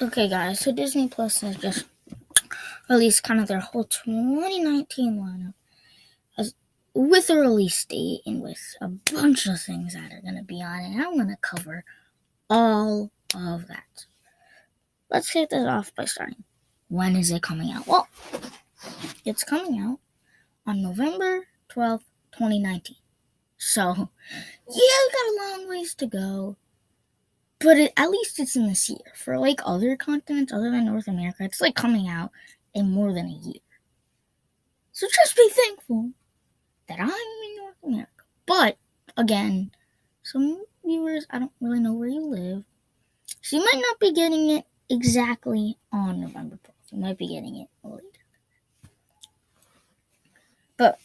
Okay, guys, so Disney Plus has just released kind of their whole 2019 lineup with a release date and with a bunch of things that are going to be on it. And I'm going to cover all of that. Let's kick this off by starting. When is it coming out? Well, it's coming out on November 12th, 2019. So, yeah, we got a long ways to go. But at least it's in this year. For other continents other than North America, it's coming out in more than a year. So just be thankful that I'm in North America. But, again, some viewers, I don't really know where you live. So you might not be getting it exactly on November 12th. You might be getting it later. But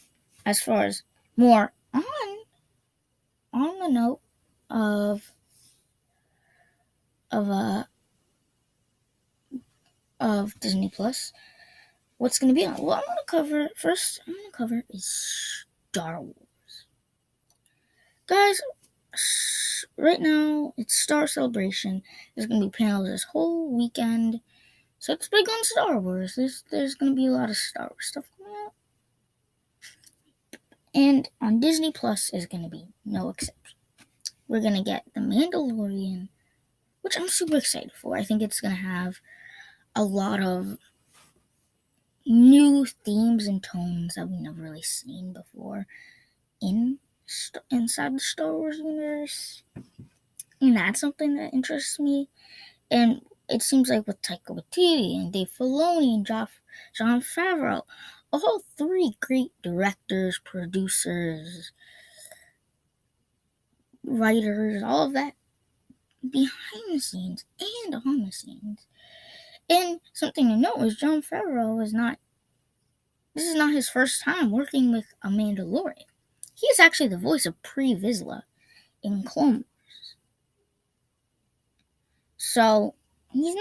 as far as more on the note of Disney Plus, what's going to be on? Well, I'm going to cover is Star Wars. Guys, right now it's Star Celebration. There's going to be panels this whole weekend. So it's big on Star Wars. There's going to be a lot of Star Wars stuff coming out. And on Disney Plus is going to be no exception. We're going to get The Mandalorian, which I'm super excited for. I think it's going to have a lot of new themes and tones that we've never really seen before inside the Star Wars universe. And that's something that interests me. And it seems like with Taika Waititi and Dave Filoni and Jon Favreau, all three great directors, producers, writers, all of that behind the scenes and on the scenes. And something to note is Jon Favreau this is not his first time working with a Mandalorian. He is actually the voice of Pre Vizsla in Clone Wars. So he's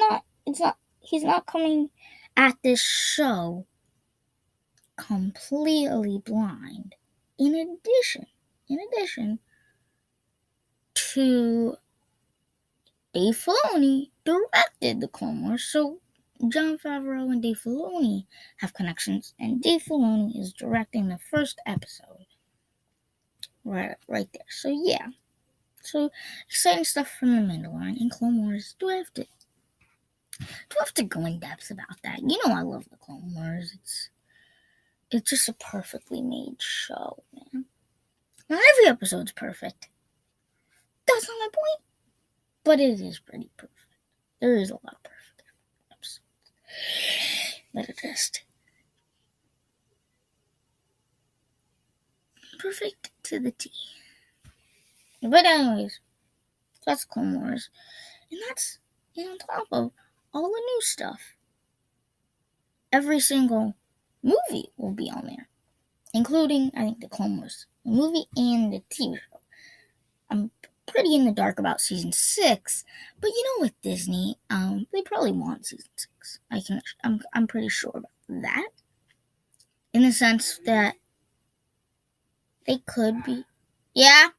not coming at this show completely blind. In addition to Dave Filoni directed the Clone Wars, so Jon Favreau and Dave Filoni have connections, and Dave Filoni is directing the first episode. Right there. So yeah. So exciting stuff from The Mandalorian and Clone Wars. Do I have to go in depth about that? You know I love the Clone Wars. It's just a perfectly made show, man. Not every episode's perfect. That's not my point. But it is pretty perfect. There is a lot of perfect episodes that are just perfect to the T. But anyways, that's Clone Wars. And that's on top of all the new stuff. Every single movie will be on there, including, I think, the Clone Wars movie and the TV show. I'm pretty in the dark about season 6, but with Disney, they probably want season 6. I'm pretty sure about that, in the sense that they could be. Yeah.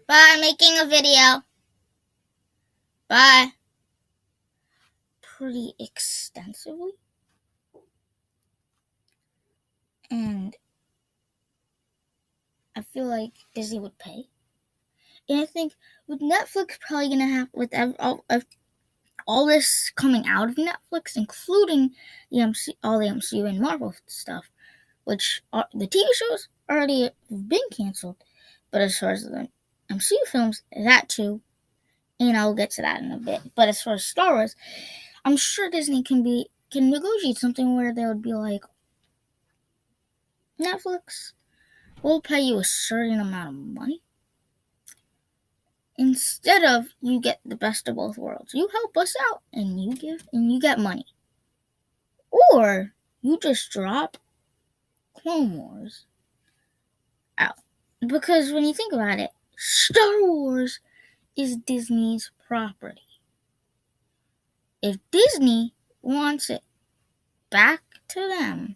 Bye. I'm making a video. Bye. Pretty extensively. And I feel like Disney would pay. And I think with Netflix probably going to have, with all this coming out of Netflix, including all the MCU and Marvel stuff, which the TV shows already have been canceled. But as far as the MCU films, that too. And I'll get to that in a bit. But as far as Star Wars, I'm sure Disney can negotiate something where they would be like, Netflix, we'll pay you a certain amount of money. Instead of you get the best of both worlds. You help us out and you get money. Or you just drop Clone Wars out. Because when you think about it, Star Wars is Disney's property. If Disney wants it back to them,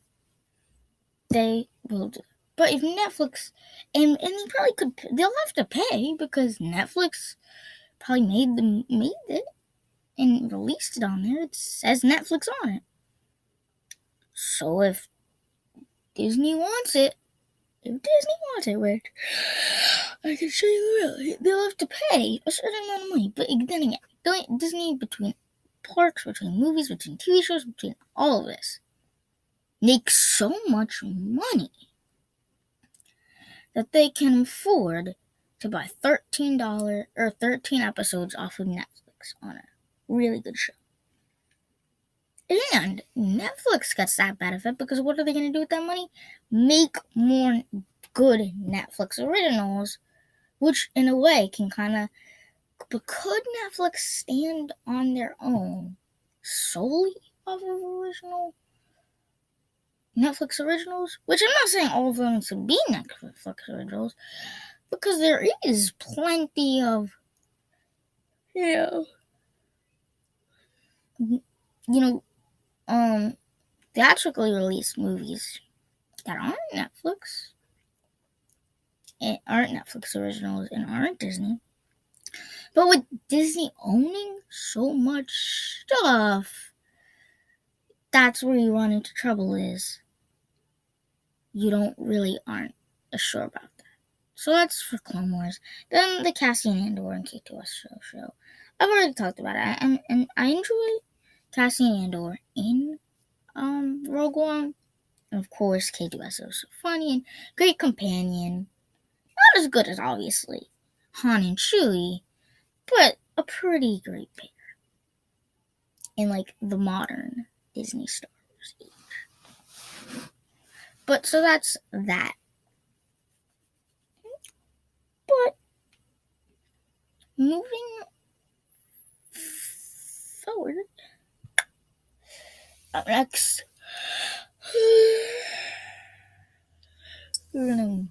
they will do it. But if Netflix, and they probably could, they'll have to pay because Netflix probably made it and released it on there. It says Netflix on it. So if Disney wants it, which I can show you really, they'll have to pay a certain amount of money. But then again, Disney, between parks, between movies, between TV shows, between all of this, makes so much money that they can afford to buy $13 or 13 episodes off of Netflix on a really good show. And Netflix gets that benefit because what are they going to do with that money? Make more good Netflix originals, which in a way can kind of. But could Netflix stand on their own solely off of original Netflix originals? Which I'm not saying all of them should be Netflix originals, because there is plenty of, theatrically released movies that aren't Netflix, and aren't Netflix originals, and aren't Disney. But with Disney owning so much stuff, that's where you run into trouble, is you aren't sure about that. So that's for Clone Wars. Then the Cassian Andor and K2SO show. I've already talked about it, and I enjoy Cassian Andor in Rogue One. And of course, K2SO is so funny and great companion. Not as good as, obviously, Han and Chewie, but a pretty great pair in, like, the modern Disney Star Wars age. But, so that's that. But, moving forward, up next, we're gonna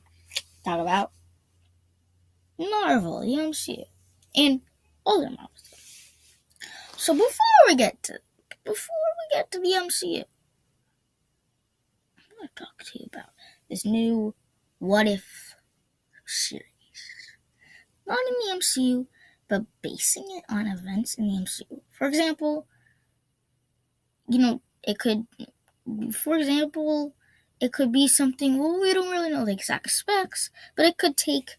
talk about Marvel, the MCU, and other Marvel stuff. So before we get to the MCU, I'm gonna talk to you about this new What If series. Not in the MCU, but basing it on events in the MCU. For example, it could be something, well, we don't really know the exact specs, but it could take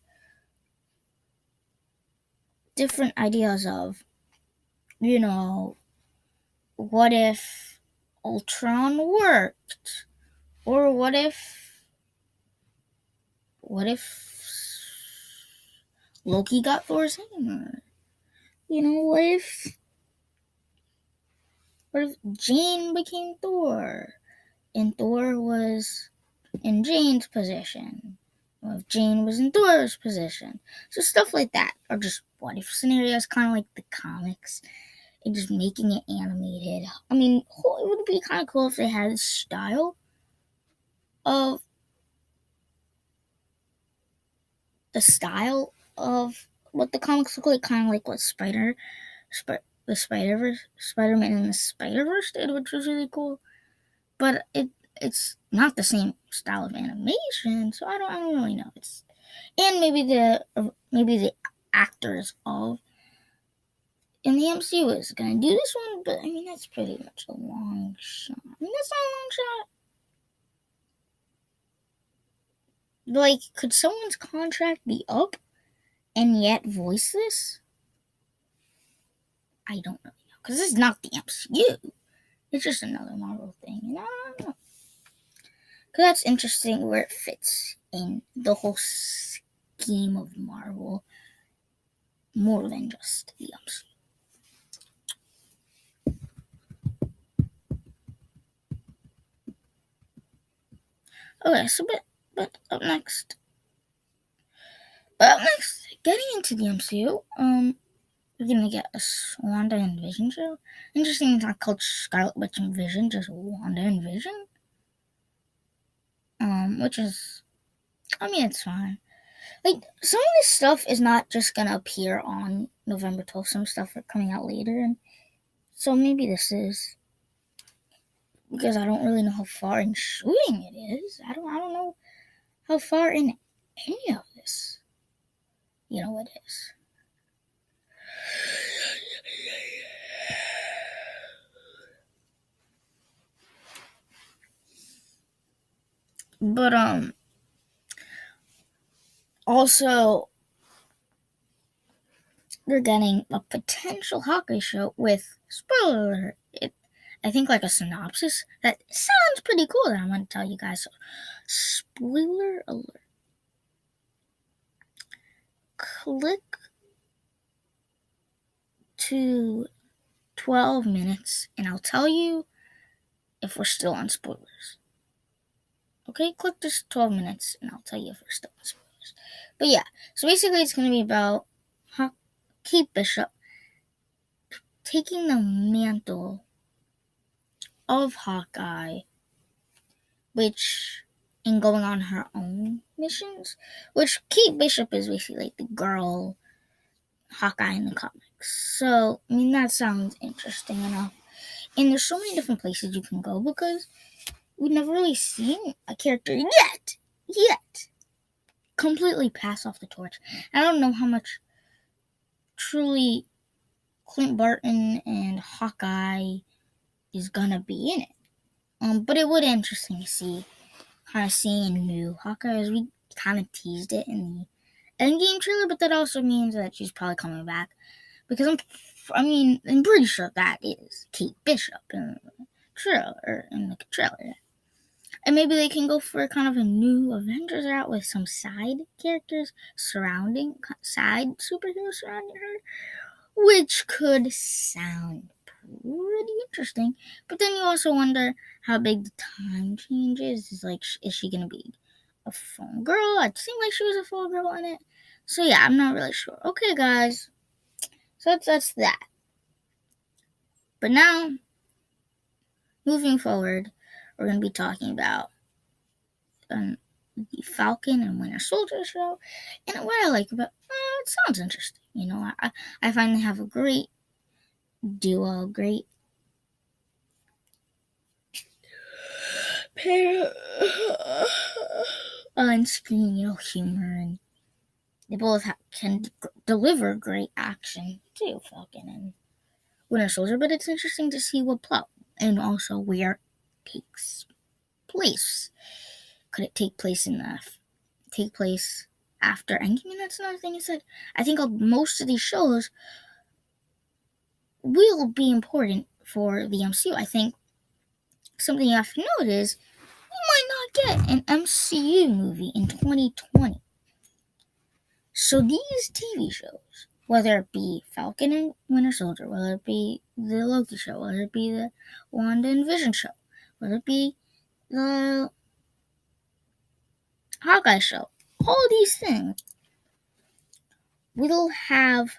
different ideas of, what if Ultron worked? Or what if Loki got Thor's hammer? What if Jane became Thor and Thor was in Jane's position? Or if Jane was in Thor's position? So stuff like that, or just what if scenarios, kind of like the comics, and just making it animated. I mean, it would be kind of cool if they had the style of what the comics look like, kind of like what Spider-Man and the Spider-Verse did, which was really cool. But it's not the same style of animation, so I don't really know. And maybe the actors in the MCU is gonna do this one, but I mean that's pretty much a long shot. I mean that's not a long shot. Like, could someone's contract be up and yet voice this? I don't really know, because this is not the MCU. It's just another Marvel thing, and I don't know. Because that's interesting where it fits in the whole scheme of Marvel more than just the MCU. Okay, so but up next, getting into the MCU, we're gonna get a Wanda and Vision show. Interesting, it's not called Scarlet Witch and Vision, just Wanda and Vision. Which is, I mean, it's fine. Like, some of this stuff is not just gonna appear on November 12th. Some stuff are coming out later, and so maybe this is, because I don't really know how far in shooting it is. I don't know how far in any of this, it is. But also we're getting a potential Hawkeye show with, spoiler alert, I think like a synopsis that sounds pretty cool that I'm going to tell you guys. So, spoiler alert. Click to 12 minutes and I'll tell you if we're still on spoilers. Okay, click this 12 minutes and I'll tell you if we're still on spoilers. But yeah, so basically it's going to be about Kate Bishop taking the mantle of Hawkeye, and going on her own missions, which Kate Bishop is basically like the girl Hawkeye in the comics. So, I mean, that sounds interesting enough. And there's so many different places you can go because we've never really seen a character yet completely pass off the torch. I don't know how much truly Clint Barton and Hawkeye is gonna be in it. But it would be interesting to see, kind of seeing a new Hawkeye, as we kind of teased it in the Endgame trailer, but that also means that she's probably coming back. Because I'm pretty sure that is Kate Bishop in the trailer. And maybe they can go for kind of a new Avengers route with some side characters side superheroes surrounding her, which could sound pretty interesting. But then you also wonder how big the time change is. Is she gonna be a phone girl? It seemed like she was a phone girl in it. So yeah, I'm not really sure. Okay, guys. So that's that. But now, moving forward, we're gonna be talking about the Falcon and Winter Soldier show. And what I like about it sounds interesting. I find they have a great duo, great pair on screen, humor, and they both can deliver great action too, Falcon and Winter Soldier. But it's interesting to see what plot and also where it takes place. Could it take place after Endgame? And that's another thing you said. I think most of these shows will be important for the MCU. I think something you have to note is we might not get an MCU movie in 2020. So these TV shows, whether it be Falcon and Winter Soldier, whether it be the Loki show, whether it be the Wanda and Vision show, whether it be the Hawkeye show, all these things will have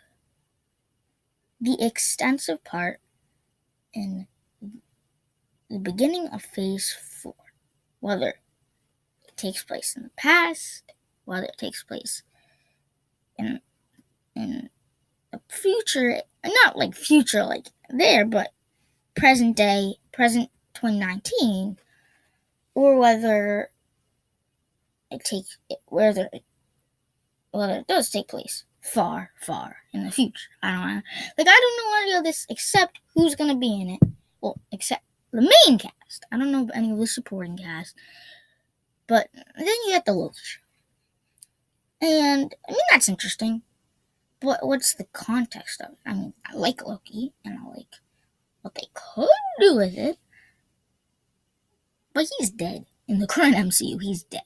the extensive part in the beginning of Phase 4. Whether it takes place in the past, whether it takes place in the future, not like future like there, but present 2019, or whether it does take place far in the future. I don't know any of this except who's gonna be in it. Well, except the main cast. I don't know any of the supporting cast. But then you get the Loki show. And that's interesting. But what's the context of it? I like Loki and I like what they could do with it. But he's dead. In the current MCU, he's dead.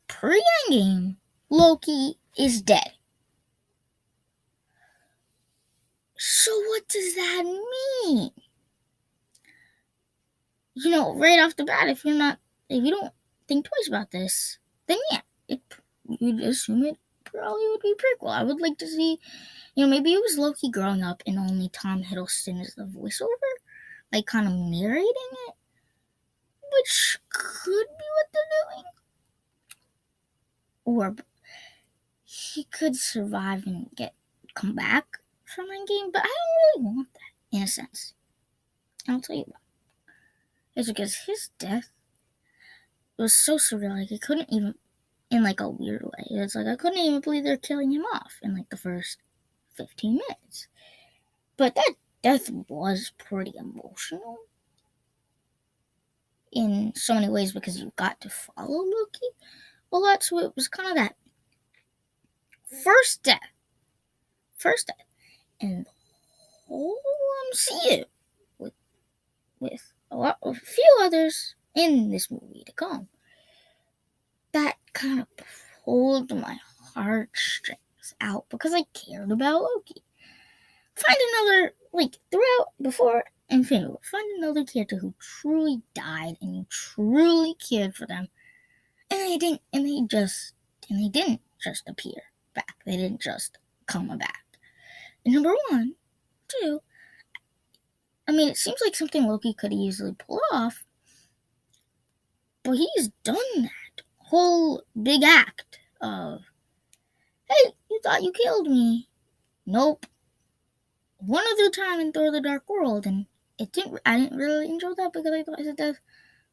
Pre-Endgame, Loki is dead. So what does that mean? Right off the bat, if you don't think twice about this, then yeah, you'd assume it probably would be prequel. I would like to see, maybe it was Loki growing up and only Tom Hiddleston is the voiceover, like kind of narrating it, which could be what they're doing. Or he could survive and come back from Endgame, but I don't really want that, in a sense. I'll tell you why. It's because his death it was so surreal. Like, I couldn't even, in like a weird way. It's like I couldn't even believe they're killing him off in like the first 15 minutes. But that death was pretty emotional in so many ways because you got to follow Loki a lot. So it was kind of that first death, in the whole MCU with a few others in this movie to come. That kind of pulled my heartstrings out because I cared about Loki. Find another, like, throughout, before Infinity War, find another character who truly died and you truly cared for them. And they didn't just appear back. They didn't just come back. And number one, two, I mean, it seems like something Loki could easily pull off, but he's done that whole big act of, hey, you thought you killed me. Nope. One other time in Thor: The Dark World, and I didn't really enjoy that because I thought his death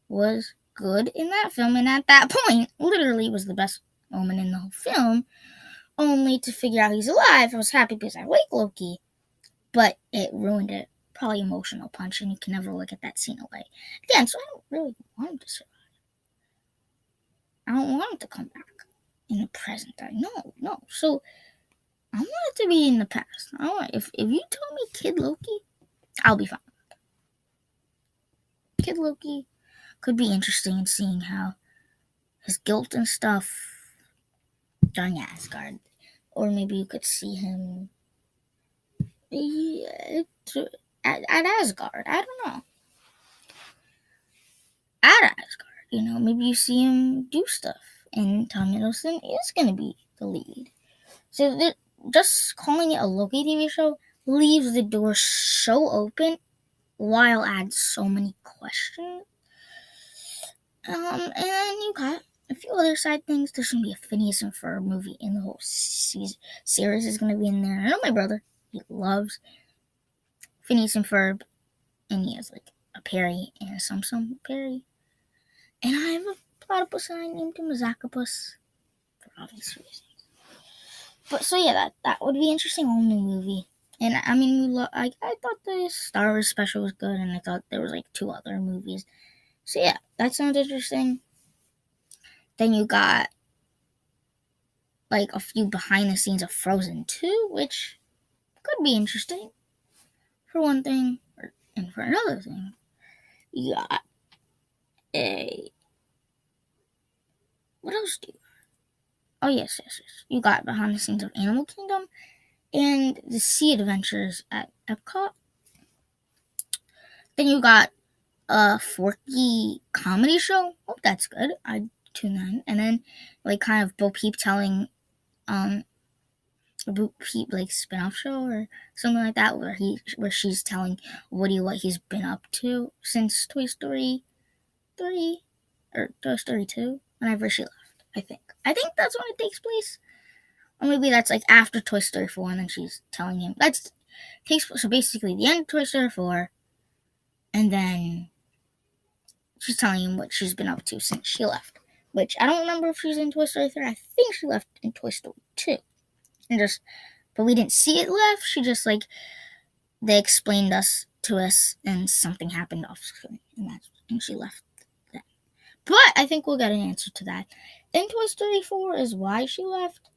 was good in that film, and at that point, literally was the best moment in the whole film. Only to figure out he's alive, I was happy because I like Loki, but it ruined it. Probably emotional punch, and you can never look at that scene away again. So I don't really want him to survive. I don't want him to come back in the present. No. So I want it to be in the past. If you tell me Kid Loki, I'll be fine. Kid Loki could be interesting in seeing how his guilt and stuff during Asgard, or maybe you could see him at Asgard. I don't know. At Asgard, maybe you see him do stuff, and Tom Hiddleston is going to be the lead. So just calling it a Loki TV show leaves the door so open, while adds so many questions. And then you got a few other side things. There's going to be a Phineas and Ferb movie in the whole series is going to be in there. I know my brother, he loves Phineas and Ferb, and he has like a Perry and a Sum Perry. And I have a platypus and I named him a Zacopus for obvious reasons. But so yeah, that would be interesting whole new movie. And I mean, I thought the Star Wars special was good, and I thought there was like 2 other movies. So yeah, that sounds interesting. Then you got like a few behind the scenes of Frozen 2, which could be interesting for one thing, and for another thing, you got what else do you got? Oh yes. You got behind the scenes of Animal Kingdom and the Sea Adventures at Epcot. Then you got a Forky comedy show. Oh, that's good. I'd tune in. And then like kind of Bo Peep telling a Bo Peep like spin-off show or something like that where she's telling Woody what he's been up to since Toy Story 3 or Toy Story 2, whenever she left. I think that's when it takes place. Or maybe that's like after Toy Story 4 and then she's telling him so basically the end of Toy Story 4, and then she's telling him what she's been up to since she left. Which I don't remember if she's in Toy Story 3. I think she left in Toy Story 2. But we didn't see it left. She just like they explained to us and something happened off screen and she left then. But I think we'll get an answer to that. In Toy Story 4 is why she left.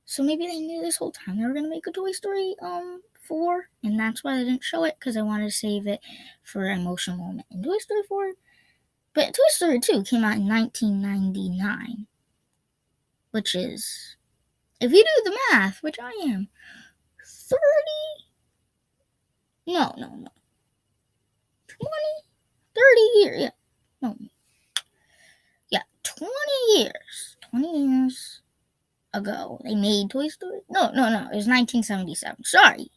So maybe they knew this whole time they were gonna make a Toy Story 4, and that's why they didn't show it, because I wanted to save it for an emotional moment in Toy Story 4. But Toy Story 2 came out in 1999, which is, if you do the math, which I am, 30 years, yeah. No. Yeah, 20 years ago, they made Toy Story. No, it was 1977. Sorry.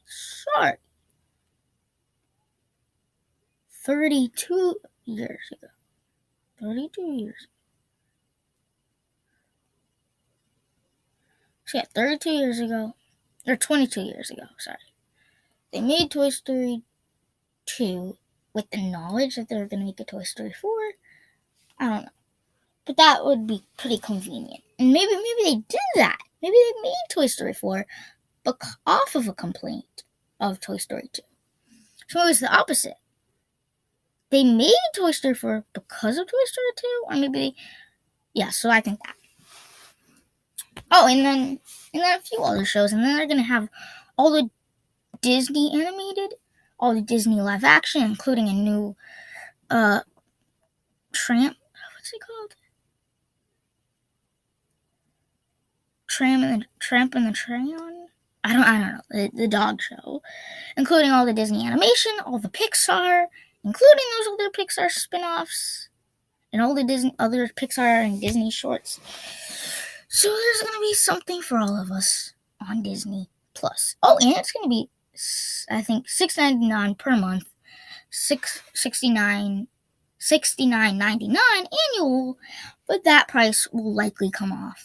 32 years ago. 32 years. So yeah, 32 years ago, or 22 years ago, sorry. They made Toy Story 2 with the knowledge that they were going to make a Toy Story 4. I don't know. But that would be pretty convenient. And maybe they did that. Maybe they made Toy Story 4 off of a complaint of Toy Story 2. So it was the opposite. They made Toy Story 4 because of Toy Story 2, or maybe so I think that. Oh, and then a few other shows, and then they're gonna have all the Disney animated, all the Disney live action, including a new Tramp. What's it called? Tramp and the Crayon. I don't know. The dog show, including all the Disney animation, all the Pixar, including those other Pixar spin-offs, and all the other Pixar and Disney shorts. So there's gonna be something for all of us on Disney Plus. Oh, and it's gonna be, I think, $6.99 per month, $69.99 annual, but that price will likely come up,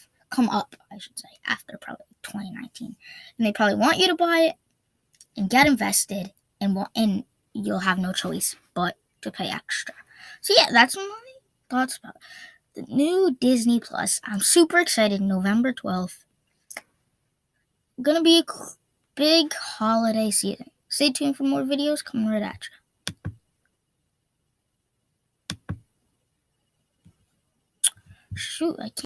I should say, after probably 2019. And they probably want you to buy it and get invested, and you'll have no choice but to pay extra. So yeah, that's my thoughts about the new Disney Plus. I'm super excited. November 12th. Gonna be a big holiday season. Stay tuned for more videos coming right at you. Shoot, I can't.